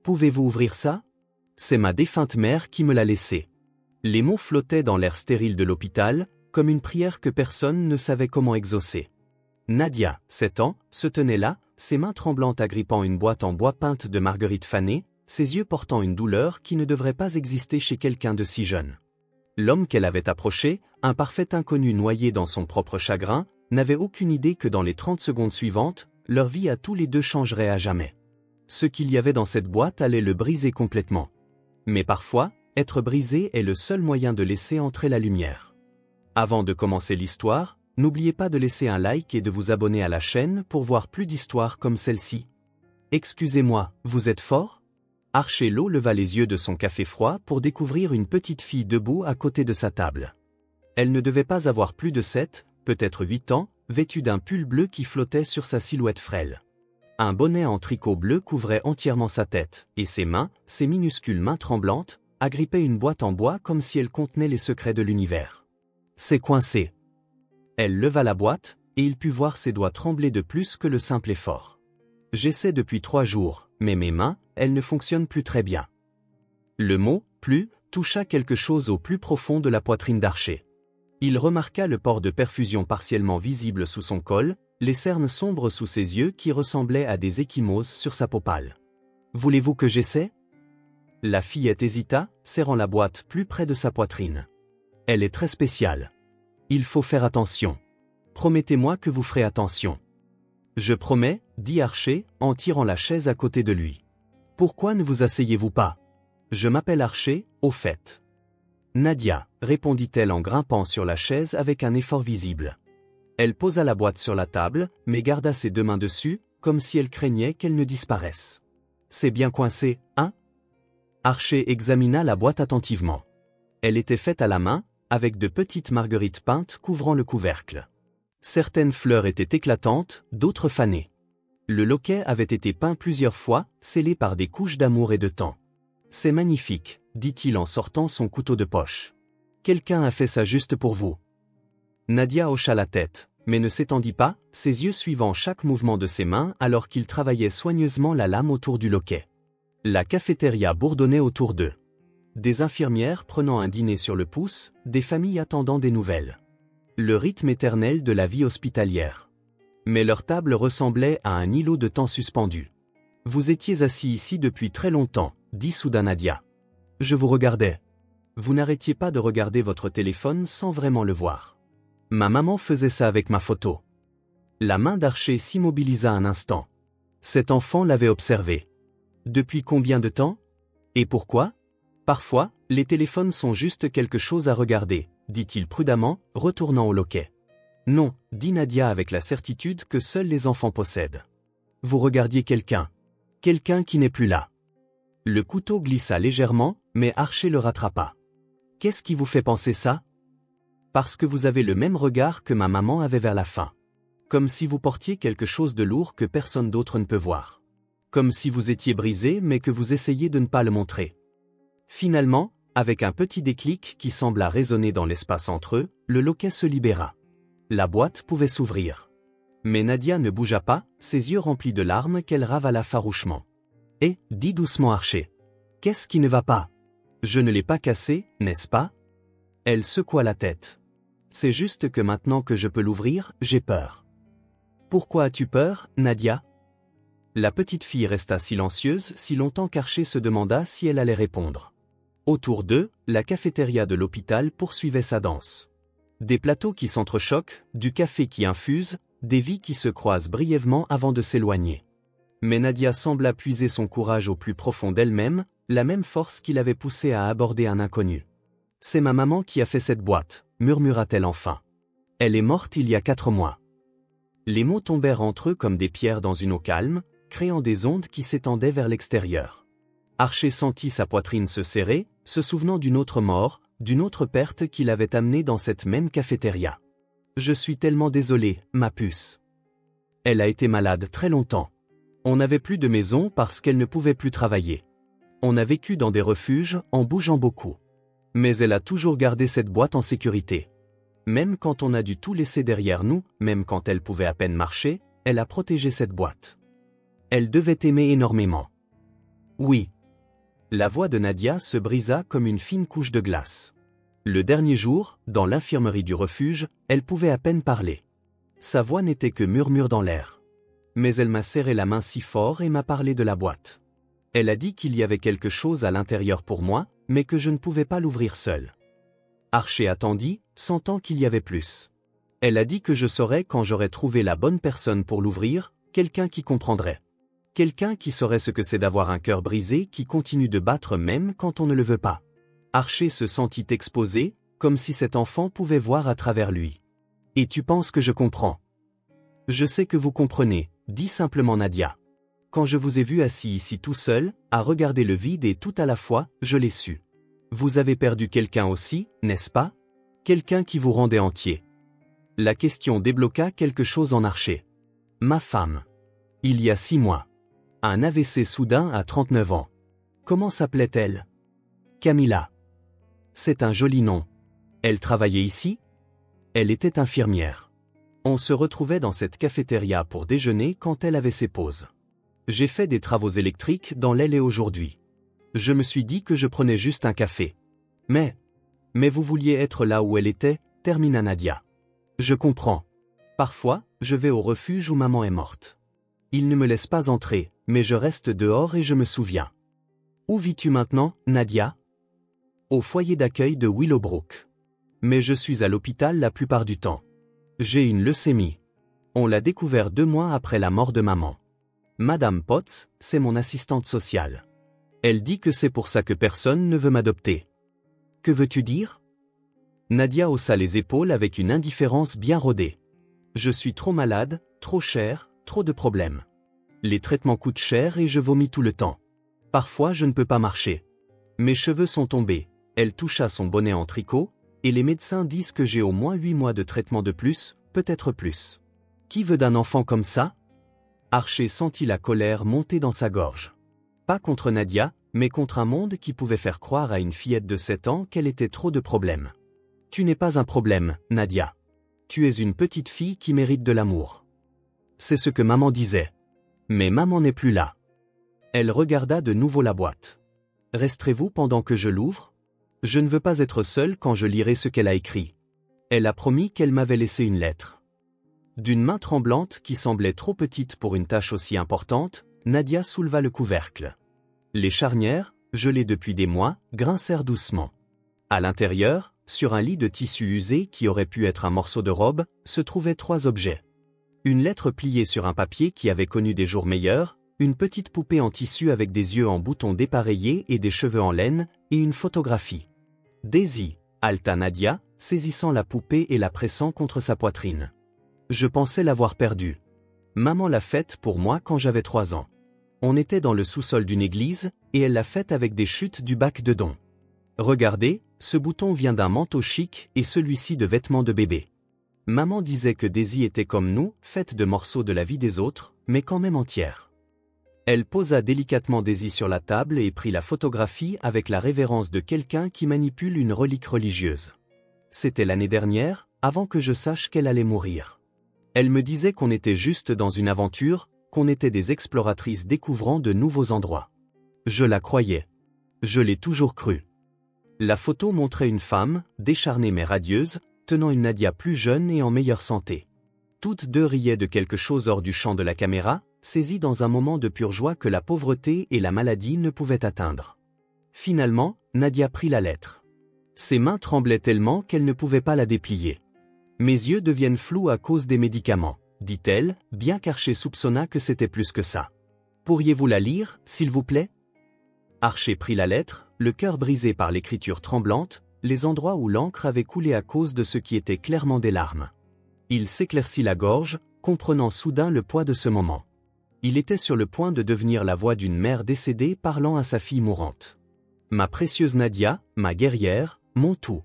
Pouvez-vous ouvrir ça? C'est ma défunte mère qui me l'a laissé. Les mots flottaient dans l'air stérile de l'hôpital, comme une prière que personne ne savait comment exaucer. Nadia, 7 ans, se tenait là, ses mains tremblantes agrippant une boîte en bois peinte de marguerite fanée, ses yeux portant une douleur qui ne devrait pas exister chez quelqu'un de si jeune. L'homme qu'elle avait approché, un parfait inconnu noyé dans son propre chagrin, n'avait aucune idée que dans les 30 secondes suivantes, leur vie à tous les deux changerait à jamais. Ce qu'il y avait dans cette boîte allait le briser complètement. Mais parfois, être brisé est le seul moyen de laisser entrer la lumière. Avant de commencer l'histoire, n'oubliez pas de laisser un like et de vous abonner à la chaîne pour voir plus d'histoires comme celle-ci. Excusez-moi, vous êtes fort? Archelot leva les yeux de son café froid pour découvrir une petite fille debout à côté de sa table. Elle ne devait pas avoir plus de 7, peut-être 8 ans, vêtue d'un pull bleu qui flottait sur sa silhouette frêle. Un bonnet en tricot bleu couvrait entièrement sa tête, et ses mains, ses minuscules mains tremblantes, agrippaient une boîte en bois comme si elle contenait les secrets de l'univers. C'est coincé. Elle leva la boîte, et il put voir ses doigts trembler de plus que le simple effort. J'essaie depuis 3 jours, mais mes mains, elles ne fonctionnent plus très bien. Le mot « plus » toucha quelque chose au plus profond de la poitrine d'Archer. Il remarqua le port de perfusion partiellement visible sous son col, les cernes sombres sous ses yeux qui ressemblaient à des ecchymoses sur sa peau pâle. « Voulez-vous que j'essaie » La fillette hésita, serrant la boîte plus près de sa poitrine. « Elle est très spéciale. Il faut faire attention. Promettez-moi que vous ferez attention. » « Je promets, » dit Archer, en tirant la chaise à côté de lui. « Pourquoi ne vous asseyez-vous pas? Je m'appelle Archer, au fait. » Nadia, répondit-elle en grimpant sur la chaise avec un effort visible. Elle posa la boîte sur la table, mais garda ses 2 mains dessus, comme si elle craignait qu'elle ne disparaisse. « C'est bien coincé, hein ?» Archer examina la boîte attentivement. Elle était faite à la main, avec de petites marguerites peintes couvrant le couvercle. Certaines fleurs étaient éclatantes, d'autres fanées. Le loquet avait été peint plusieurs fois, scellé par des couches d'amour et de temps. « C'est magnifique, » dit-il en sortant son couteau de poche. « Quelqu'un a fait ça juste pour vous. » Nadia hocha la tête, mais ne s'étendit pas, ses yeux suivant chaque mouvement de ses mains alors qu'il travaillait soigneusement la lame autour du loquet. La cafétéria bourdonnait autour d'eux. Des infirmières prenant un dîner sur le pouce, des familles attendant des nouvelles. Le rythme éternel de la vie hospitalière. Mais leur table ressemblait à un îlot de temps suspendu. « Vous étiez assis ici depuis très longtemps, » dit soudain Nadia. « Je vous regardais. Vous n'arrêtiez pas de regarder votre téléphone sans vraiment le voir. Ma maman faisait ça avec ma photo. » La main d'Archer s'immobilisa un instant. Cet enfant l'avait observé. « Depuis combien de temps? Et pourquoi? Parfois, les téléphones sont juste quelque chose à regarder, » dit-il prudemment, retournant au loquet. « Non, » dit Nadia avec la certitude que seuls les enfants possèdent. « Vous regardiez quelqu'un. Quelqu'un qui n'est plus là. » Le couteau glissa légèrement, mais Archer le rattrapa. « Qu'est-ce qui vous fait penser ça? » Parce que vous avez le même regard que ma maman avait vers la fin. Comme si vous portiez quelque chose de lourd que personne d'autre ne peut voir. Comme si vous étiez brisé mais que vous essayiez de ne pas le montrer. Finalement, avec un petit déclic qui sembla résonner dans l'espace entre eux, le loquet se libéra. La boîte pouvait s'ouvrir. Mais Nadia ne bougea pas, ses yeux remplis de larmes qu'elle ravala farouchement. « Eh » dit doucement Archer. « Qu'est-ce qui ne va pas? Je ne l'ai pas cassé, n'est-ce pas ?» Elle secoua la tête. « C'est juste que maintenant que je peux l'ouvrir, j'ai peur. »« Pourquoi as-tu peur, Nadia ?» La petite fille resta silencieuse si longtemps qu'Archer se demanda si elle allait répondre. Autour d'eux, la cafétéria de l'hôpital poursuivait sa danse. Des plateaux qui s'entrechoquent, du café qui infuse, des vies qui se croisent brièvement avant de s'éloigner. Mais Nadia sembla puiser son courage au plus profond d'elle-même, la même force qui l'avait poussée à aborder un inconnu. « C'est ma maman qui a fait cette boîte, » murmura-t-elle enfin. « Elle est morte il y a 4 mois. » Les mots tombèrent entre eux comme des pierres dans une eau calme, créant des ondes qui s'étendaient vers l'extérieur. Archer sentit sa poitrine se serrer, se souvenant d'une autre mort, d'une autre perte qui l'avait amené dans cette même cafétéria. « Je suis tellement désolé, ma puce. Elle a été malade très longtemps. On n'avait plus de maison parce qu'elle ne pouvait plus travailler. On a vécu dans des refuges en bougeant beaucoup. Mais elle a toujours gardé cette boîte en sécurité. Même quand on a dû tout laisser derrière nous, même quand elle pouvait à peine marcher, elle a protégé cette boîte. Elle devait aimer énormément. » Oui. La voix de Nadia se brisa comme une fine couche de glace. Le dernier jour, dans l'infirmerie du refuge, elle pouvait à peine parler. Sa voix n'était que murmure dans l'air. Mais elle m'a serré la main si fort et m'a parlé de la boîte. Elle a dit qu'il y avait quelque chose à l'intérieur pour moi, mais que je ne pouvais pas l'ouvrir seul. Archer attendit, sentant qu'il y avait plus. Elle a dit que je saurais quand j'aurais trouvé la bonne personne pour l'ouvrir, quelqu'un qui comprendrait. Quelqu'un qui saurait ce que c'est d'avoir un cœur brisé qui continue de battre même quand on ne le veut pas. Archer se sentit exposé, comme si cet enfant pouvait voir à travers lui. « Et tu penses que je comprends ?»« Je sais que vous comprenez, » dit simplement Nadia. « Quand je vous ai vu assis ici tout seul, à regarder le vide et tout à la fois, je l'ai su. Vous avez perdu quelqu'un aussi, n'est-ce pas? Quelqu'un qui vous rendait entier. » La question débloqua quelque chose en Archer. « Ma femme. Il y a 6 mois. Un AVC soudain à 39 ans. Comment s'appelait-elle? Camilla. C'est un joli nom. Elle travaillait ici? Elle était infirmière. On se retrouvait dans cette cafétéria pour déjeuner quand elle avait ses pauses. J'ai fait des travaux électriques dans l'aile et aujourd'hui. Je me suis dit que je prenais juste un café. Mais vous vouliez être là où elle était, termina Nadia. Je comprends. Parfois, je vais au refuge où maman est morte. Ils ne me laissent pas entrer, mais je reste dehors et je me souviens. Où vis-tu maintenant, Nadia? Au foyer d'accueil de Willowbrook. Mais je suis à l'hôpital la plupart du temps. J'ai une leucémie. On l'a découvert 2 mois après la mort de maman. Madame Potts, c'est mon assistante sociale. Elle dit que c'est pour ça que personne ne veut m'adopter. Que veux-tu dire? Nadia haussa les épaules avec une indifférence bien rodée. Je suis trop malade, trop cher, trop de problèmes. Les traitements coûtent cher et je vomis tout le temps. Parfois je ne peux pas marcher. Mes cheveux sont tombés. Elle toucha son bonnet en tricot, et les médecins disent que j'ai au moins 8 mois de traitement de plus, peut-être plus. Qui veut d'un enfant comme ça? Archer sentit la colère monter dans sa gorge. Pas contre Nadia, mais contre un monde qui pouvait faire croire à une fillette de 7 ans qu'elle était trop de problèmes. Tu n'es pas un problème, Nadia. Tu es une petite fille qui mérite de l'amour. C'est ce que maman disait. Mais maman n'est plus là. Elle regarda de nouveau la boîte. Resterez-vous pendant que je l'ouvre? Je ne veux pas être seule quand je lirai ce qu'elle a écrit. Elle a promis qu'elle m'avait laissé une lettre. D'une main tremblante qui semblait trop petite pour une tâche aussi importante, Nadia souleva le couvercle. Les charnières, gelées depuis des mois, grincèrent doucement. À l'intérieur, sur un lit de tissu usé qui aurait pu être un morceau de robe, se trouvaient 3 objets. Une lettre pliée sur un papier qui avait connu des jours meilleurs, une petite poupée en tissu avec des yeux en boutons dépareillés et des cheveux en laine, et une photographie. Daisy, haleta Nadia, saisissant la poupée et la pressant contre sa poitrine. Je pensais l'avoir perdue. Maman l'a faite pour moi quand j'avais 3 ans. On était dans le sous-sol d'une église, et elle l'a faite avec des chutes du bac de dons. Regardez, ce bouton vient d'un manteau chic et celui-ci de vêtements de bébé. Maman disait que Daisy était comme nous, faite de morceaux de la vie des autres, mais quand même entière. Elle posa délicatement Daisy sur la table et prit la photographie avec la révérence de quelqu'un qui manipule une relique religieuse. C'était l'année dernière, avant que je sache qu'elle allait mourir. Elle me disait qu'on était juste dans une aventure, qu'on était des exploratrices découvrant de nouveaux endroits. Je la croyais. Je l'ai toujours cru. La photo montrait une femme, décharnée mais radieuse, tenant une Nadia plus jeune et en meilleure santé. Toutes deux riaient de quelque chose hors du champ de la caméra, saisies dans un moment de pure joie que la pauvreté et la maladie ne pouvaient atteindre. Finalement, Nadia prit la lettre. Ses mains tremblaient tellement qu'elle ne pouvait pas la déplier. « Mes yeux deviennent flous à cause des médicaments », dit-elle, bien qu'Archer soupçonna que c'était plus que ça. « Pourriez-vous la lire, s'il vous plaît ?» Archer prit la lettre, le cœur brisé par l'écriture tremblante, les endroits où l'encre avait coulé à cause de ce qui était clairement des larmes. Il s'éclaircit la gorge, comprenant soudain le poids de ce moment. Il était sur le point de devenir la voix d'une mère décédée parlant à sa fille mourante. « Ma précieuse Nadia, ma guerrière, mon tout.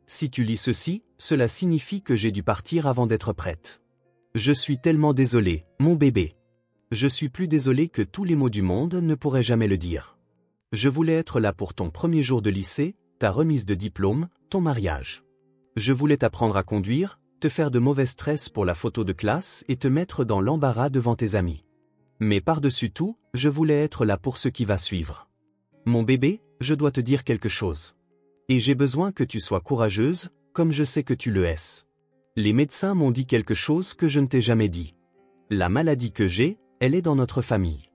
Si tu lis ceci, cela signifie que j'ai dû partir avant d'être prête. Je suis tellement désolé, mon bébé. Je suis plus désolé que tous les mots du monde ne pourraient jamais le dire. Je voulais être là pour ton premier jour de lycée, ta remise de diplôme, ton mariage. Je voulais t'apprendre à conduire, te faire de mauvais stress pour la photo de classe et te mettre dans l'embarras devant tes amis. Mais par-dessus tout, je voulais être là pour ce qui va suivre. Mon bébé, je dois te dire quelque chose. Et j'ai besoin que tu sois courageuse, comme je sais que tu le es. Les médecins m'ont dit quelque chose que je ne t'ai jamais dit. La maladie que j'ai, elle est dans notre famille.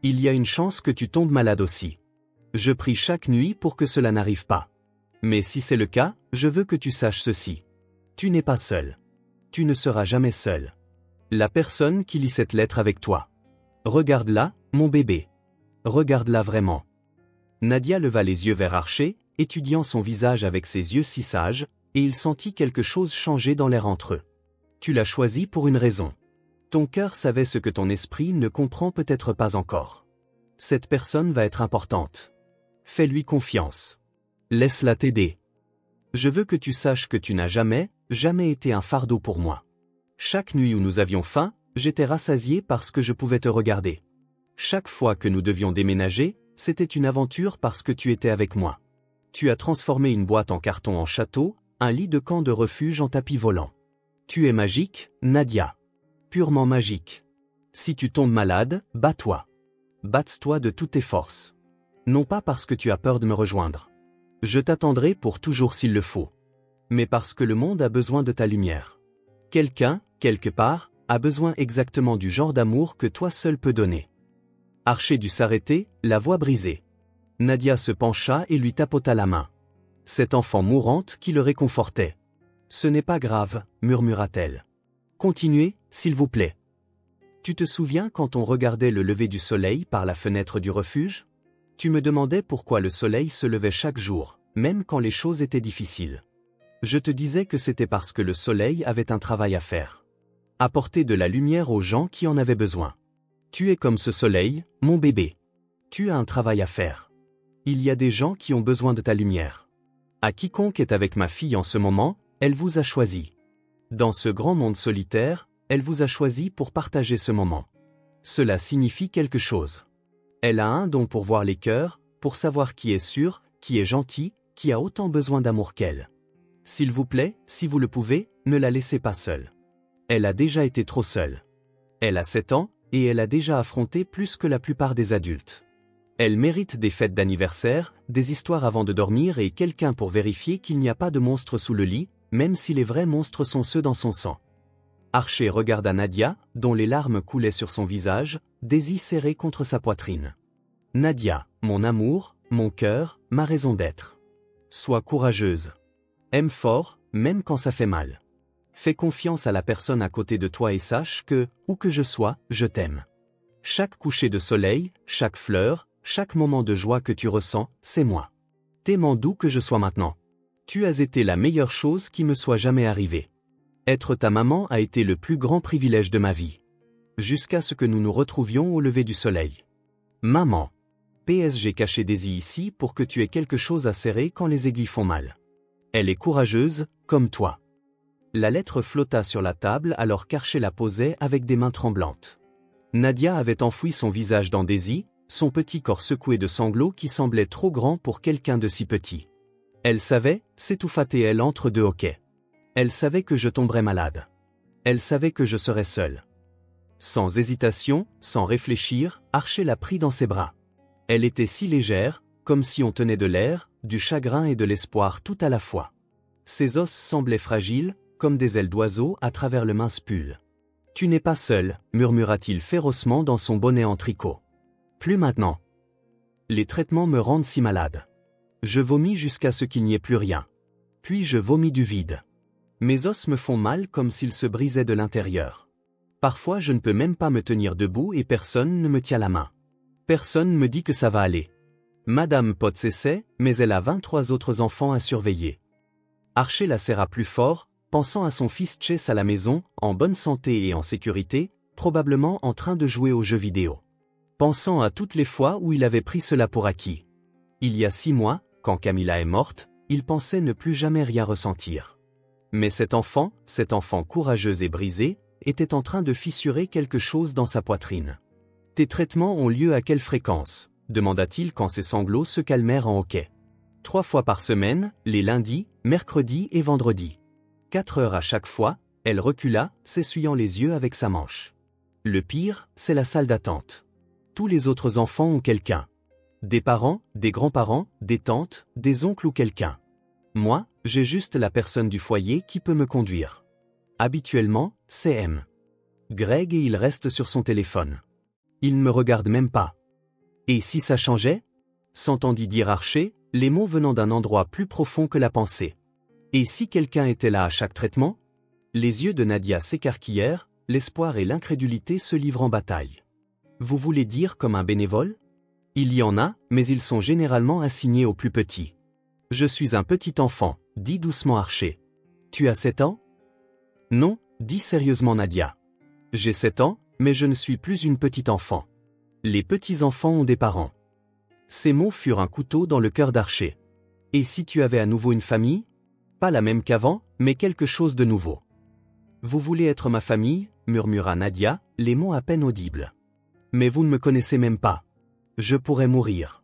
Il y a une chance que tu tombes malade aussi. Je prie chaque nuit pour que cela n'arrive pas. Mais si c'est le cas, je veux que tu saches ceci. Tu n'es pas seul. Tu ne seras jamais seul. La personne qui lit cette lettre avec toi. Regarde-la, mon bébé. Regarde-la vraiment. Nadia leva les yeux vers Archer, étudiant son visage avec ses yeux si sages, et il sentit quelque chose changer dans l'air entre eux. Tu l'as choisi pour une raison. Ton cœur savait ce que ton esprit ne comprend peut-être pas encore. Cette personne va être importante. Fais-lui confiance. Laisse-la t'aider. Je veux que tu saches que tu n'as jamais été un fardeau pour moi. Chaque nuit où nous avions faim, j'étais rassasié parce que je pouvais te regarder. Chaque fois que nous devions déménager, c'était une aventure parce que tu étais avec moi. Tu as transformé une boîte en carton en château, un lit de camp de refuge en tapis volant. Tu es magique, Nadia. Purement magique. Si tu tombes malade, bats-toi. Batte-toi de toutes tes forces. Non pas parce que tu as peur de me rejoindre. Je t'attendrai pour toujours s'il le faut. Mais parce que le monde a besoin de ta lumière. Quelqu'un, quelque part, a besoin exactement du genre d'amour que toi seul peux donner. Archer dut s'arrêter, la voix brisée. Nadia se pencha et lui tapota la main. Cette enfant mourante qui le réconfortait. Ce n'est pas grave, murmura-t-elle. Continuez, s'il vous plaît. Tu te souviens quand on regardait le lever du soleil par la fenêtre du refuge? Tu me demandais pourquoi le soleil se levait chaque jour, même quand les choses étaient difficiles. Je te disais que c'était parce que le soleil avait un travail à faire. Apporter de la lumière aux gens qui en avaient besoin. Tu es comme ce soleil, mon bébé. Tu as un travail à faire. Il y a des gens qui ont besoin de ta lumière. À quiconque est avec ma fille en ce moment, elle vous a choisi. Dans ce grand monde solitaire, elle vous a choisi pour partager ce moment. Cela signifie quelque chose. Elle a un don pour voir les cœurs, pour savoir qui est sûr, qui est gentil, qui a autant besoin d'amour qu'elle. S'il vous plaît, si vous le pouvez, ne la laissez pas seule. Elle a déjà été trop seule. Elle a 7 ans, et elle a déjà affronté plus que la plupart des adultes. Elle mérite des fêtes d'anniversaire, des histoires avant de dormir et quelqu'un pour vérifier qu'il n'y a pas de monstre sous le lit, même si les vrais monstres sont ceux dans son sang. Archer regarda Nadia, dont les larmes coulaient sur son visage, des yeux serrés contre sa poitrine. Nadia, mon amour, mon cœur, ma raison d'être. Sois courageuse. Aime fort, même quand ça fait mal. Fais confiance à la personne à côté de toi et sache que, où que je sois, je t'aime. Chaque coucher de soleil, chaque fleur, chaque moment de joie que tu ressens, c'est moi. T'aimant d'où que je sois maintenant. Tu as été la meilleure chose qui me soit jamais arrivée. Être ta maman a été le plus grand privilège de ma vie. Jusqu'à ce que nous nous retrouvions au lever du soleil. Maman. PS, j'ai caché Daisy ici pour que tu aies quelque chose à serrer quand les aiguilles font mal. Elle est courageuse, comme toi. La lettre flotta sur la table alors qu'Archer la posait avec des mains tremblantes. Nadia avait enfoui son visage dans Daisy, son petit corps secoué de sanglots qui semblaient trop grands pour quelqu'un de si petit. Elle savait, s'étouffa-t-elle entre deux hoquets. Elle savait que je tomberais malade. Elle savait que je serais seule. Sans hésitation, sans réfléchir, Archer la prit dans ses bras. Elle était si légère, comme si on tenait de l'air, du chagrin et de l'espoir tout à la fois. Ses os semblaient fragiles, comme des ailes d'oiseau à travers le mince pull. « Tu n'es pas seul, murmura-t-il férocement dans son bonnet en tricot. Plus maintenant. Les traitements me rendent si malade. Je vomis jusqu'à ce qu'il n'y ait plus rien. Puis je vomis du vide. Mes os me font mal comme s'ils se brisaient de l'intérieur. Parfois je ne peux même pas me tenir debout et personne ne me tient la main. Personne me dit que ça va aller. Madame Potts essaie, mais elle a 23 autres enfants à surveiller. Archer la serra plus fort, pensant à son fils Chase à la maison, en bonne santé et en sécurité, probablement en train de jouer aux jeux vidéo. Pensant à toutes les fois où il avait pris cela pour acquis. Il y a 6 mois, quand Camilla est morte, il pensait ne plus jamais rien ressentir. Mais cet enfant courageuse et brisée, était en train de fissurer quelque chose dans sa poitrine. « Tes traitements ont lieu à quelle fréquence ?» demanda-t-il quand ses sanglots se calmèrent en hoquet. 3 fois par semaine, les lundis, mercredis et vendredis. 4 heures à chaque fois, elle recula, s'essuyant les yeux avec sa manche. Le pire, c'est la salle d'attente. Tous les autres enfants ont quelqu'un. Des parents, des grands-parents, des tantes, des oncles ou quelqu'un. Moi, j'ai juste la personne du foyer qui peut me conduire. Habituellement, c'est M. Greg et il reste sur son téléphone. Il ne me regarde même pas. Et si ça changeait? S'entendit dire Archer, les mots venant d'un endroit plus profond que la pensée. Et si quelqu'un était là à chaque traitement? Les yeux de Nadia s'écarquillèrent, l'espoir et l'incrédulité se livrent en bataille. Vous voulez dire comme un bénévole? Il y en a, mais ils sont généralement assignés aux plus petits. Je suis un petit enfant, dit doucement Archer. Tu as 7 ans? Non, dit sérieusement Nadia. J'ai 7 ans, mais je ne suis plus une petite enfant. Les petits-enfants ont des parents. Ces mots furent un couteau dans le cœur d'Archer. Et si tu avais à nouveau une famille? Pas la même qu'avant, mais quelque chose de nouveau. Vous voulez être ma famille? Murmura Nadia, les mots à peine audibles. Mais vous ne me connaissez même pas. Je pourrais mourir.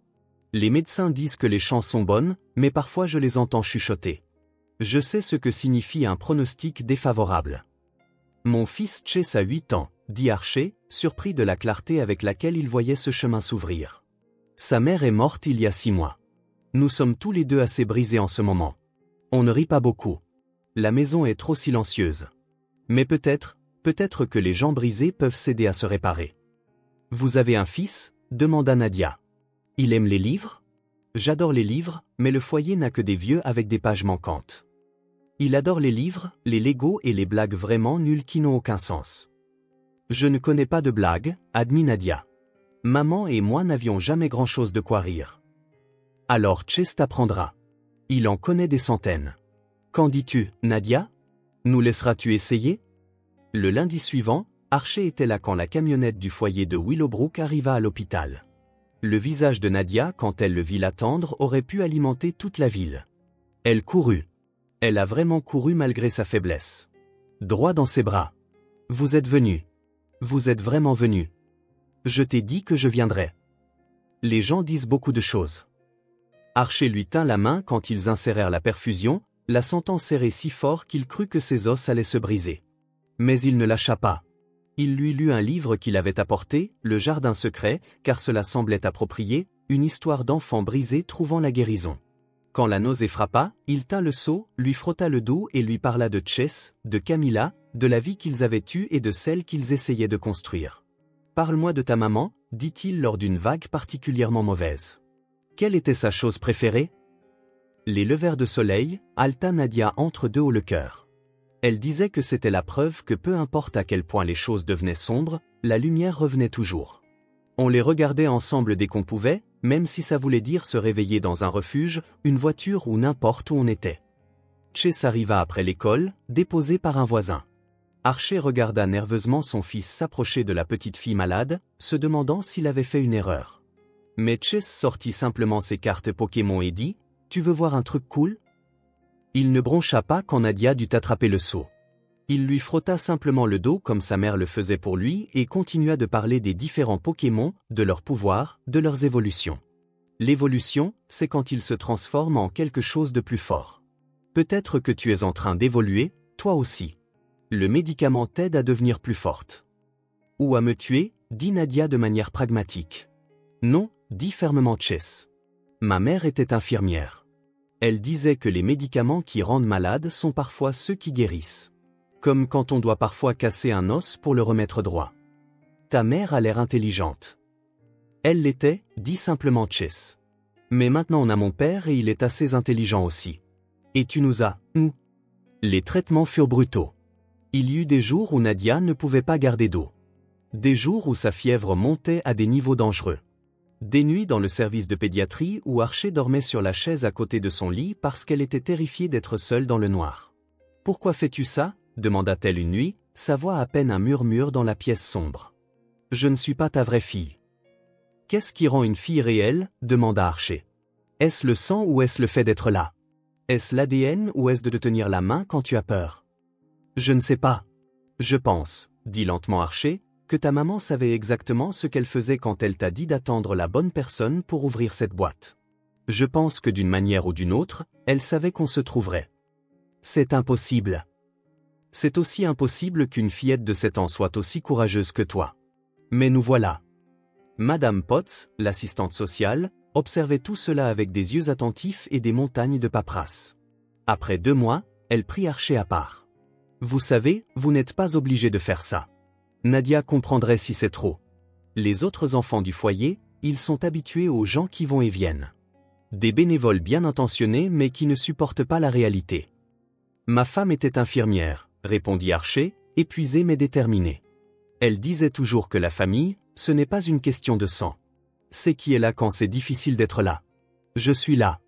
Les médecins disent que les chances sont bonnes, mais parfois je les entends chuchoter. Je sais ce que signifie un pronostic défavorable. Mon fils Chase a 8 ans, dit Archer, surpris de la clarté avec laquelle il voyait ce chemin s'ouvrir. Sa mère est morte il y a 6 mois. Nous sommes tous les deux assez brisés en ce moment. On ne rit pas beaucoup. La maison est trop silencieuse. Mais peut-être que les gens brisés peuvent s'aider à se réparer. Vous avez un fils? Demanda Nadia. Il aime les livres? J'adore les livres, mais le foyer n'a que des vieux avec des pages manquantes. Il adore les livres, les Legos et les blagues vraiment nulles qui n'ont aucun sens. Je ne connais pas de blagues, admit Nadia. Maman et moi n'avions jamais grand-chose de quoi rire. Alors Chase t'apprendra. Il en connaît des centaines. Qu'en dis-tu, Nadia? Nous laisseras-tu essayer? Le lundi suivant, Archer était là quand la camionnette du foyer de Willowbrook arriva à l'hôpital. Le visage de Nadia, quand elle le vit l'attendre, aurait pu alimenter toute la ville. Elle courut. Elle a vraiment couru malgré sa faiblesse. Droit dans ses bras. Vous êtes venu. Vous êtes vraiment venu. Je t'ai dit que je viendrais. Les gens disent beaucoup de choses. Archer lui tint la main quand ils insérèrent la perfusion, la sentant serrée si fort qu'il crut que ses os allaient se briser. Mais il ne lâcha pas. Il lui lut un livre qu'il avait apporté, Le Jardin secret, car cela semblait approprié, une histoire d'enfant brisé trouvant la guérison. Quand la nausée frappa, il tint le seau, lui frotta le dos et lui parla de Chase, de Camilla, de la vie qu'ils avaient eue et de celle qu'ils essayaient de construire. « Parle-moi de ta maman » dit-il lors d'une vague particulièrement mauvaise. Quelle était sa chose préférée? Les levers de soleil, halta Nadia entre deux hauts le cœur. Elle disait que c'était la preuve que peu importe à quel point les choses devenaient sombres, la lumière revenait toujours. On les regardait ensemble dès qu'on pouvait, même si ça voulait dire se réveiller dans un refuge, une voiture ou n'importe où on était. Chase arriva après l'école, déposé par un voisin. Archer regarda nerveusement son fils s'approcher de la petite fille malade, se demandant s'il avait fait une erreur. Mais Chase sortit simplement ses cartes Pokémon et dit « Tu veux voir un truc cool ?» Il ne broncha pas quand Nadia dut attraper le seau. Il lui frotta simplement le dos comme sa mère le faisait pour lui et continua de parler des différents Pokémon, de leurs pouvoirs, de leurs évolutions. L'évolution, c'est quand ils se transforment en quelque chose de plus fort. Peut-être que tu es en train d'évoluer, toi aussi. Le médicament t'aide à devenir plus forte. Ou à me tuer, dit Nadia de manière pragmatique. Non, dit fermement Chase. Ma mère était infirmière. Elle disait que les médicaments qui rendent malade sont parfois ceux qui guérissent. Comme quand on doit parfois casser un os pour le remettre droit. Ta mère a l'air intelligente. Elle l'était, dit simplement Chase. Mais maintenant on a mon père et il est assez intelligent aussi. Et tu nous as, nous. Les traitements furent brutaux. Il y eut des jours où Nadia ne pouvait pas garder d'eau. Des jours où sa fièvre montait à des niveaux dangereux. Des nuits dans le service de pédiatrie où Archer dormait sur la chaise à côté de son lit parce qu'elle était terrifiée d'être seule dans le noir. « Pourquoi fais-tu ça ?» demanda-t-elle une nuit, sa voix à peine un murmure dans la pièce sombre. « Je ne suis pas ta vraie fille. »« Qu'est-ce qui rend une fille réelle ?» demanda Archer. « Est-ce le sang ou est-ce le fait d'être là? Est-ce l'ADN ou est-ce de te tenir la main quand tu as peur? »« Je ne sais pas. Je pense, » dit lentement Archer, que ta maman savait exactement ce qu'elle faisait quand elle t'a dit d'attendre la bonne personne pour ouvrir cette boîte. Je pense que d'une manière ou d'une autre, elle savait qu'on se trouverait. C'est impossible. C'est aussi impossible qu'une fillette de 7 ans soit aussi courageuse que toi. Mais nous voilà. Madame Potts, l'assistante sociale, observait tout cela avec des yeux attentifs et des montagnes de paperasse. Après 2 mois, elle prit Archer à part. Vous savez, vous n'êtes pas obligé de faire ça. Nadia comprendrait si c'est trop. Les autres enfants du foyer, ils sont habitués aux gens qui vont et viennent. Des bénévoles bien intentionnés mais qui ne supportent pas la réalité. Ma femme était infirmière, répondit Archer, épuisée mais déterminée. Elle disait toujours que la famille, ce n'est pas une question de sang. C'est qui est là quand c'est difficile d'être là. Je suis là.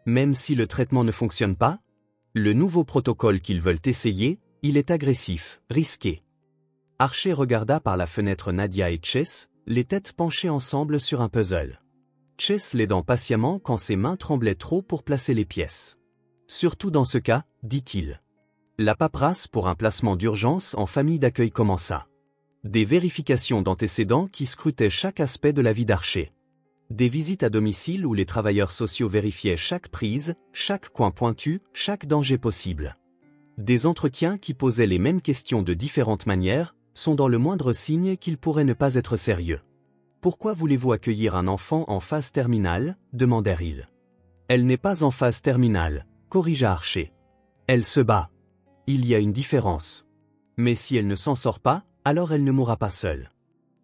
Même si le traitement ne fonctionne pas, le nouveau protocole qu'ils veulent essayer, il est agressif, risqué. Archer regarda par la fenêtre Nadia et Chess, les têtes penchées ensemble sur un puzzle. Chess l'aidant patiemment quand ses mains tremblaient trop pour placer les pièces. Surtout dans ce cas, dit-il. La paperasse pour un placement d'urgence en famille d'accueil commença. Des vérifications d'antécédents qui scrutaient chaque aspect de la vie d'Archer. Des visites à domicile où les travailleurs sociaux vérifiaient chaque prise, chaque coin pointu, chaque danger possible. Des entretiens qui posaient les mêmes questions de différentes manières, sont dans le moindre signe qu'il pourrait ne pas être sérieux. Pourquoi voulez-vous accueillir un enfant en phase terminale, demandèrent-ils. Elle n'est pas en phase terminale, corrigea Archer. Elle se bat. Il y a une différence. Mais si elle ne s'en sort pas, alors elle ne mourra pas seule.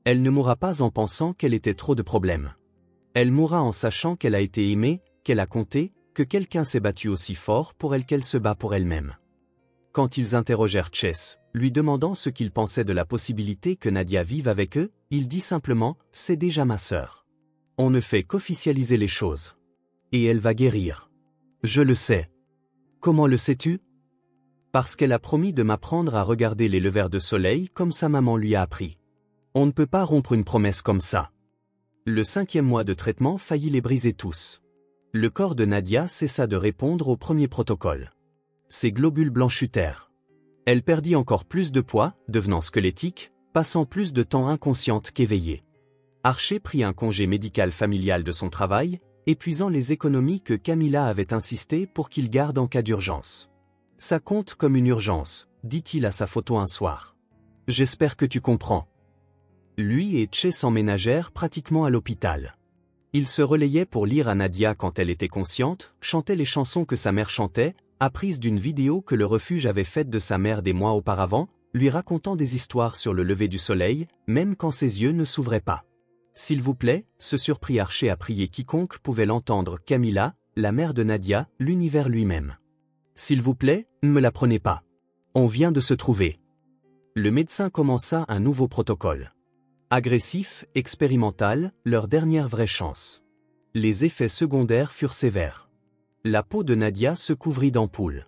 Elle ne mourra pas en pensant qu'elle était trop de problèmes. Elle mourra en sachant qu'elle a été aimée, qu'elle a compté, que quelqu'un s'est battu aussi fort pour elle qu'elle se bat pour elle-même. Quand ils interrogèrent Chess, lui demandant ce qu'il pensait de la possibilité que Nadia vive avec eux, il dit simplement « C'est déjà ma sœur. On ne fait qu'officialiser les choses. Et elle va guérir. Je le sais. Comment le sais-tu ? Parce qu'elle a promis de m'apprendre à regarder les levers de soleil comme sa maman lui a appris. On ne peut pas rompre une promesse comme ça. » Le 5e mois de traitement faillit les briser tous. Le corps de Nadia cessa de répondre au premier protocole. Ses globules blancs chutèrent. Elle perdit encore plus de poids, devenant squelettique, passant plus de temps inconsciente qu'éveillée. Archer prit un congé médical familial de son travail, épuisant les économies que Camilla avait insisté pour qu'il garde en cas d'urgence. « Ça compte comme une urgence », dit-il à sa photo un soir. « J'espère que tu comprends. » Lui et Chess s'emménagèrent pratiquement à l'hôpital. Il se relayait pour lire à Nadia quand elle était consciente, chantait les chansons que sa mère chantait, apprises d'une vidéo que le refuge avait faite de sa mère des mois auparavant, lui racontant des histoires sur le lever du soleil, même quand ses yeux ne s'ouvraient pas. S'il vous plaît, se surprit Archer à prier quiconque pouvait l'entendre, Camilla, la mère de Nadia, l'univers lui-même. S'il vous plaît, ne me la prenez pas. On vient de se trouver. Le médecin commença un nouveau protocole. Agressif, expérimental, leur dernière vraie chance. Les effets secondaires furent sévères. La peau de Nadia se couvrit d'ampoules.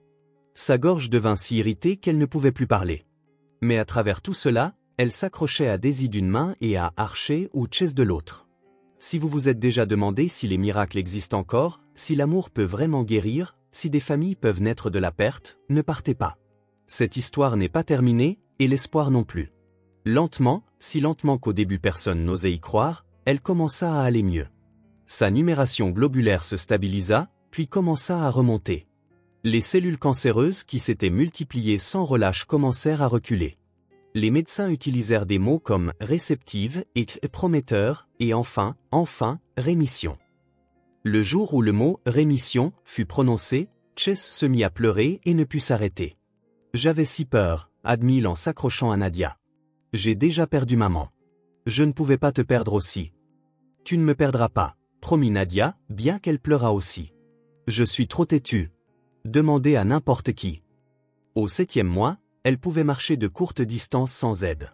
Sa gorge devint si irritée qu'elle ne pouvait plus parler. Mais à travers tout cela, elle s'accrochait à Daisy d'une main et à Archer ou Chess de l'autre. Si vous vous êtes déjà demandé si les miracles existent encore, si l'amour peut vraiment guérir, si des familles peuvent naître de la perte, ne partez pas. Cette histoire n'est pas terminée, et l'espoir non plus. Lentement, si lentement qu'au début personne n'osait y croire, elle commença à aller mieux. Sa numération globulaire se stabilisa, puis commença à remonter. Les cellules cancéreuses qui s'étaient multipliées sans relâche commencèrent à reculer. Les médecins utilisèrent des mots comme « réceptive » et « prometteur » et enfin, rémission. Le jour où le mot « rémission » fut prononcé, Chess se mit à pleurer et ne put s'arrêter. « J'avais si peur », admit-il en s'accrochant à Nadia. « J'ai déjà perdu maman. Je ne pouvais pas te perdre aussi. »« Tu ne me perdras pas », promit Nadia, bien qu'elle pleurât aussi. « Je suis trop têtue. » Demandez à n'importe qui. Au 7e mois, elle pouvait marcher de courtes distances sans aide.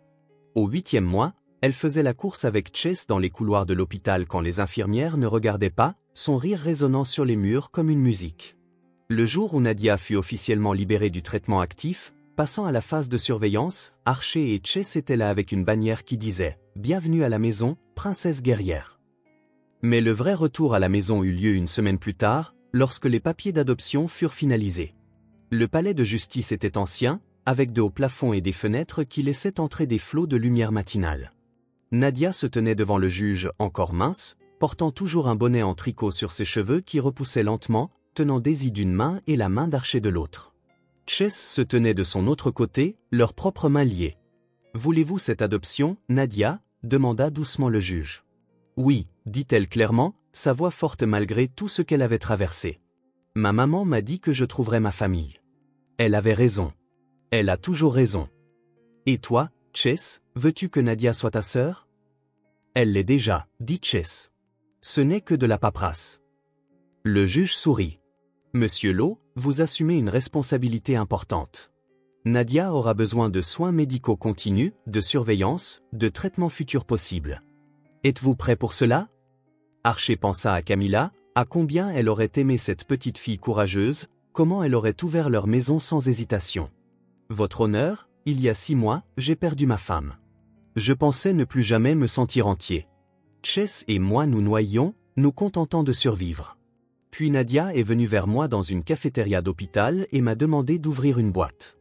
Au 8e mois, elle faisait la course avec Chess dans les couloirs de l'hôpital quand les infirmières ne regardaient pas, son rire résonnant sur les murs comme une musique. Le jour où Nadia fut officiellement libérée du traitement actif, passant à la phase de surveillance, Archer et Chess étaient là avec une bannière qui disait « Bienvenue à la maison, princesse guerrière ». Mais le vrai retour à la maison eut lieu une semaine plus tard, lorsque les papiers d'adoption furent finalisés. Le palais de justice était ancien, avec de hauts plafonds et des fenêtres qui laissaient entrer des flots de lumière matinale. Nadia se tenait devant le juge, encore mince, portant toujours un bonnet en tricot sur ses cheveux qui repoussaient lentement, tenant Daisy d'une main et la main d'Archer de l'autre. Chess se tenait de son autre côté, leurs propres mains liées. « Voulez-vous cette adoption, Nadia » demanda doucement le juge. « Oui » dit-elle clairement, sa voix forte malgré tout ce qu'elle avait traversé. Ma maman m'a dit que je trouverais ma famille. Elle avait raison. Elle a toujours raison. Et toi, Chess, veux-tu que Nadia soit ta sœur? Elle l'est déjà, dit Chess. Ce n'est que de la paperasse. Le juge sourit. Monsieur Lowe, vous assumez une responsabilité importante. Nadia aura besoin de soins médicaux continus, de surveillance, de traitements futurs possibles. Êtes-vous prêt pour cela? Archer pensa à Camilla, à combien elle aurait aimé cette petite fille courageuse, comment elle aurait ouvert leur maison sans hésitation. Votre honneur, il y a 6 mois, j'ai perdu ma femme. Je pensais ne plus jamais me sentir entier. Chess et moi nous noyions, nous contentant de survivre. Puis Nadia est venue vers moi dans une cafétéria d'hôpital et m'a demandé d'ouvrir une boîte.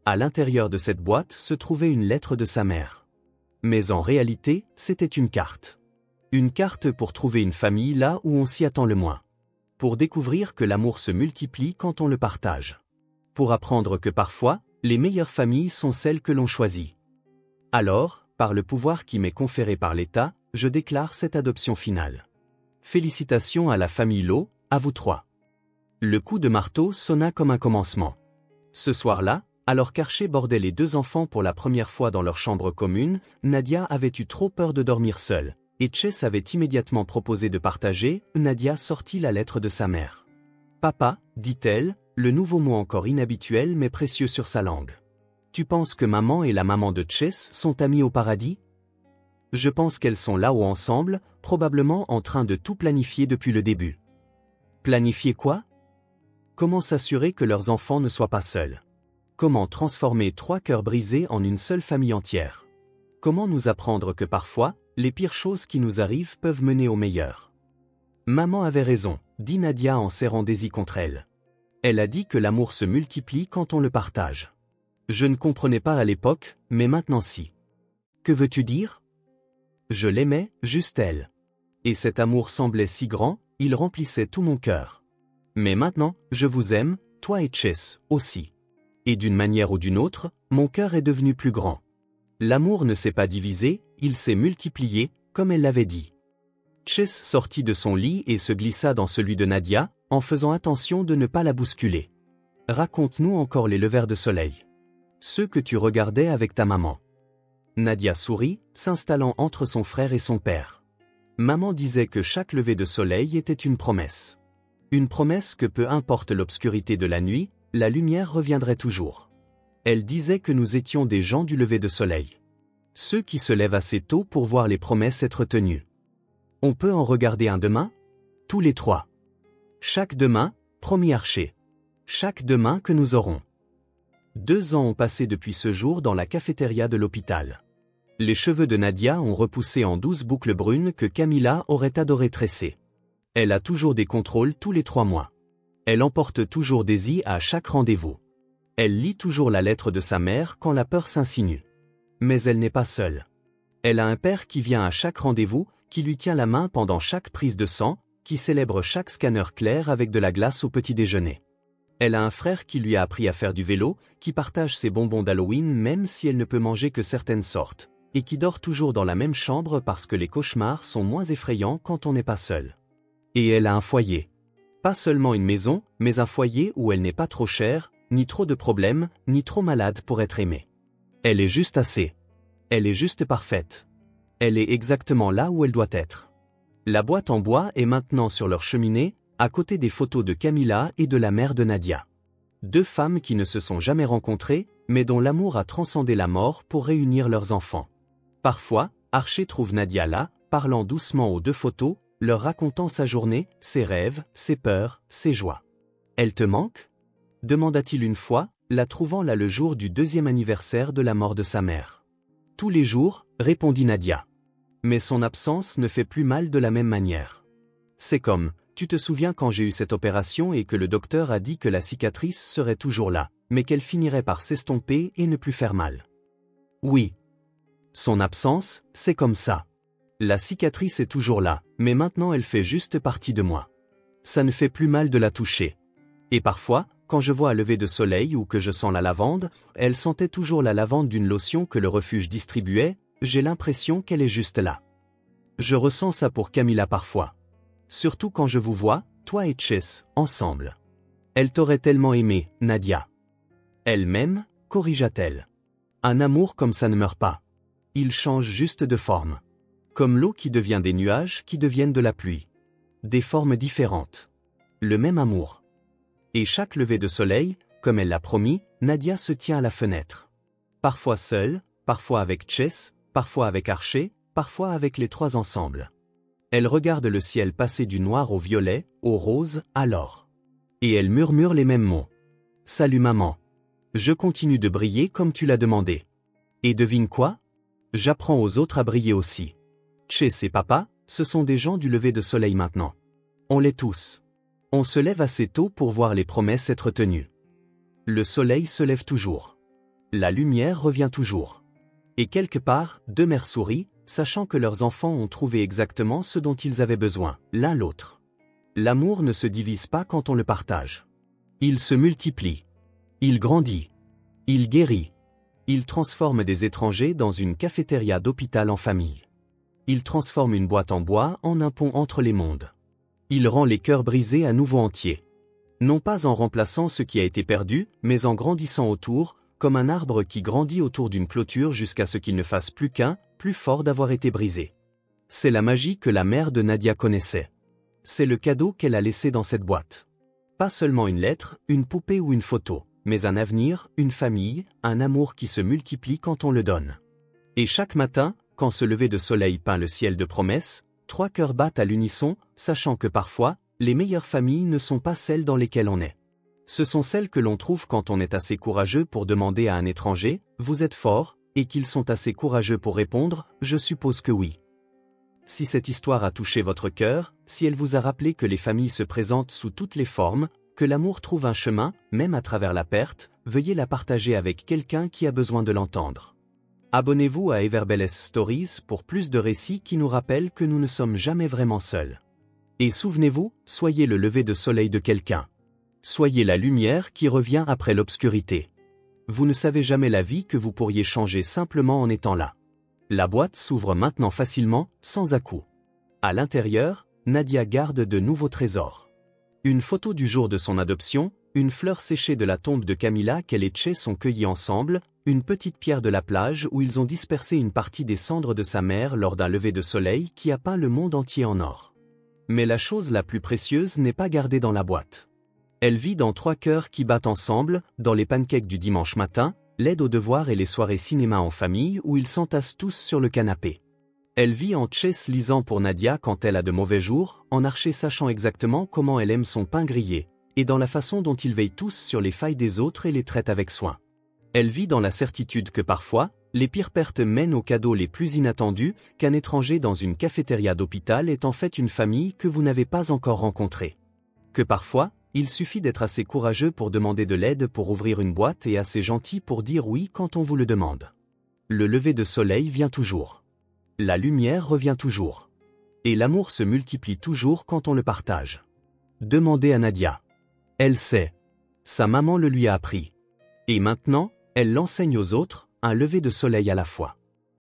À l'intérieur de cette boîte se trouvait une lettre de sa mère. Mais en réalité, c'était une carte. Une carte pour trouver une famille là où on s'y attend le moins. Pour découvrir que l'amour se multiplie quand on le partage. Pour apprendre que parfois, les meilleures familles sont celles que l'on choisit. Alors, par le pouvoir qui m'est conféré par l'État, je déclare cette adoption finale. Félicitations à la famille Lowe, à vous 3. Le coup de marteau sonna comme un commencement. Ce soir-là, alors qu'Archer bordait les 2 enfants pour la première fois dans leur chambre commune, Nadia avait eu trop peur de dormir seule, et Chess avait immédiatement proposé de partager. Nadia sortit la lettre de sa mère. « Papa, dit-elle, le nouveau mot encore inhabituel mais précieux sur sa langue. Tu penses que maman et la maman de Chess sont amies au paradis? Je pense qu'elles sont là-haut ensemble, probablement en train de tout planifier depuis le début. » Planifier quoi? Comment s'assurer que leurs enfants ne soient pas seuls? Comment transformer 3 cœurs brisés en une seule famille entière? Comment nous apprendre que parfois, les pires choses qui nous arrivent peuvent mener au meilleur? Maman avait raison, dit Nadia en serrant Daisy contre elle. Elle a dit que l'amour se multiplie quand on le partage. Je ne comprenais pas à l'époque, mais maintenant si. Que veux-tu dire? Je l'aimais, juste elle. Et cet amour semblait si grand, il remplissait tout mon cœur. Mais maintenant, je vous aime, toi et Chess, aussi. Et d'une manière ou d'une autre, mon cœur est devenu plus grand. L'amour ne s'est pas divisé, il s'est multiplié, comme elle l'avait dit. Chess sortit de son lit et se glissa dans celui de Nadia, en faisant attention de ne pas la bousculer. Raconte-nous encore les levers de soleil. Ceux que tu regardais avec ta maman. Nadia sourit, s'installant entre son frère et son père. Maman disait que chaque lever de soleil était une promesse. Une promesse que peu importe l'obscurité de la nuit, la lumière reviendrait toujours. Elle disait que nous étions des gens du lever de soleil. Ceux qui se lèvent assez tôt pour voir les promesses être tenues. On peut en regarder un demain? Tous les 3. Chaque demain, promis Archer. Chaque demain que nous aurons. 2 ans ont passé depuis ce jour dans la cafétéria de l'hôpital. Les cheveux de Nadia ont repoussé en 12 boucles brunes que Camilla aurait adoré tresser. Elle a toujours des contrôles tous les 3 mois. Elle emporte toujours Daisy à chaque rendez-vous. Elle lit toujours la lettre de sa mère quand la peur s'insinue. Mais elle n'est pas seule. Elle a un père qui vient à chaque rendez-vous, qui lui tient la main pendant chaque prise de sang, qui célèbre chaque scanner clair avec de la glace au petit déjeuner. Elle a un frère qui lui a appris à faire du vélo, qui partage ses bonbons d'Halloween même si elle ne peut manger que certaines sortes, et qui dort toujours dans la même chambre parce que les cauchemars sont moins effrayants quand on n'est pas seul. Et elle a un foyer. Pas seulement une maison, mais un foyer où elle n'est pas trop chère, ni trop de problèmes, ni trop malade pour être aimée. Elle est juste assez. Elle est juste parfaite. Elle est exactement là où elle doit être. La boîte en bois est maintenant sur leur cheminée, à côté des photos de Camilla et de la mère de Nadia. 2 femmes qui ne se sont jamais rencontrées, mais dont l'amour a transcendé la mort pour réunir leurs enfants. Parfois, Archer trouve Nadia là, parlant doucement aux 2 photos, leur racontant sa journée, ses rêves, ses peurs, ses joies. « Elle te manque ?» demanda-t-il une fois, la trouvant là le jour du 2e anniversaire de la mort de sa mère. « Tous les jours, répondit Nadia. Mais son absence ne fait plus mal de la même manière. C'est comme, tu te souviens quand j'ai eu cette opération et que le docteur a dit que la cicatrice serait toujours là, mais qu'elle finirait par s'estomper et ne plus faire mal. Oui. Son absence, c'est comme ça. La cicatrice est toujours là, mais maintenant elle fait juste partie de moi. Ça ne fait plus mal de la toucher. Et parfois, quand je vois un lever de soleil ou que je sens la lavande, elle sentait toujours la lavande d'une lotion que le refuge distribuait, j'ai l'impression qu'elle est juste là. Je ressens ça pour Camilla parfois. Surtout quand je vous vois, toi et Chess, ensemble. Elle t'aurait tellement aimé, Nadia. Elle m'aime, corrigea-t-elle. Un amour comme ça ne meurt pas. Il change juste de forme. Comme l'eau qui devient des nuages qui deviennent de la pluie. Des formes différentes. Le même amour. Et chaque lever de soleil, comme elle l'a promis, Nadia se tient à la fenêtre. Parfois seule, parfois avec Chess, parfois avec Archer, parfois avec les trois ensemble. Elle regarde le ciel passer du noir au violet, au rose, à l'or. Et elle murmure les mêmes mots. Salut maman. Je continue de briller comme tu l'as demandé. Et devine quoi? J'apprends aux autres à briller aussi. Chess et papa, ce sont des gens du lever de soleil maintenant. On l'est tous. On se lève assez tôt pour voir les promesses être tenues. Le soleil se lève toujours. La lumière revient toujours. Et quelque part, deux mères sourient, sachant que leurs enfants ont trouvé exactement ce dont ils avaient besoin, l'un l'autre. L'amour ne se divise pas quand on le partage. Il se multiplie. Il grandit. Il guérit. Il transforme des étrangers dans une cafétéria d'hôpital en famille. Il transforme une boîte en bois en un pont entre les mondes. Il rend les cœurs brisés à nouveau entiers. Non pas en remplaçant ce qui a été perdu, mais en grandissant autour, comme un arbre qui grandit autour d'une clôture jusqu'à ce qu'il ne fasse plus qu'un, plus fort d'avoir été brisé. C'est la magie que la mère de Nadia connaissait. C'est le cadeau qu'elle a laissé dans cette boîte. Pas seulement une lettre, une poupée ou une photo, mais un avenir, une famille, un amour qui se multiplie quand on le donne. Et chaque matin, quand ce lever de soleil peint le ciel de promesses, trois cœurs battent à l'unisson, sachant que parfois, les meilleures familles ne sont pas celles dans lesquelles on est. Ce sont celles que l'on trouve quand on est assez courageux pour demander à un étranger « Vous êtes fort ?» et qu'ils sont assez courageux pour répondre « Je suppose que oui ». Si cette histoire a touché votre cœur, si elle vous a rappelé que les familles se présentent sous toutes les formes, que l'amour trouve un chemin, même à travers la perte, veuillez la partager avec quelqu'un qui a besoin de l'entendre. Abonnez-vous à Everbelles Stories pour plus de récits qui nous rappellent que nous ne sommes jamais vraiment seuls. Et souvenez-vous, soyez le lever de soleil de quelqu'un. Soyez la lumière qui revient après l'obscurité. Vous ne savez jamais la vie que vous pourriez changer simplement en étant là. La boîte s'ouvre maintenant facilement, sans à-coups. À l'intérieur, Nadia garde de nouveaux trésors. Une photo du jour de son adoption, une fleur séchée de la tombe de Camilla qu'elle et Che sont cueillis ensemble, une petite pierre de la plage où ils ont dispersé une partie des cendres de sa mère lors d'un lever de soleil qui a peint le monde entier en or. Mais la chose la plus précieuse n'est pas gardée dans la boîte. Elle vit dans trois cœurs qui battent ensemble, dans les pancakes du dimanche matin, l'aide aux devoirs et les soirées cinéma en famille où ils s'entassent tous sur le canapé. Elle vit en Chess lisant pour Nadia quand elle a de mauvais jours, en Archer sachant exactement comment elle aime son pain grillé, et dans la façon dont ils veillent tous sur les failles des autres et les traitent avec soin. Elle vit dans la certitude que parfois, les pires pertes mènent aux cadeaux les plus inattendus, qu'un étranger dans une cafétéria d'hôpital est en fait une famille que vous n'avez pas encore rencontrée. Que parfois, il suffit d'être assez courageux pour demander de l'aide pour ouvrir une boîte et assez gentil pour dire oui quand on vous le demande. Le lever de soleil vient toujours. La lumière revient toujours. Et l'amour se multiplie toujours quand on le partage. Demandez à Nadia. Elle sait. Sa maman le lui a appris. Et maintenant, elle l'enseigne aux autres, un lever de soleil à la fois.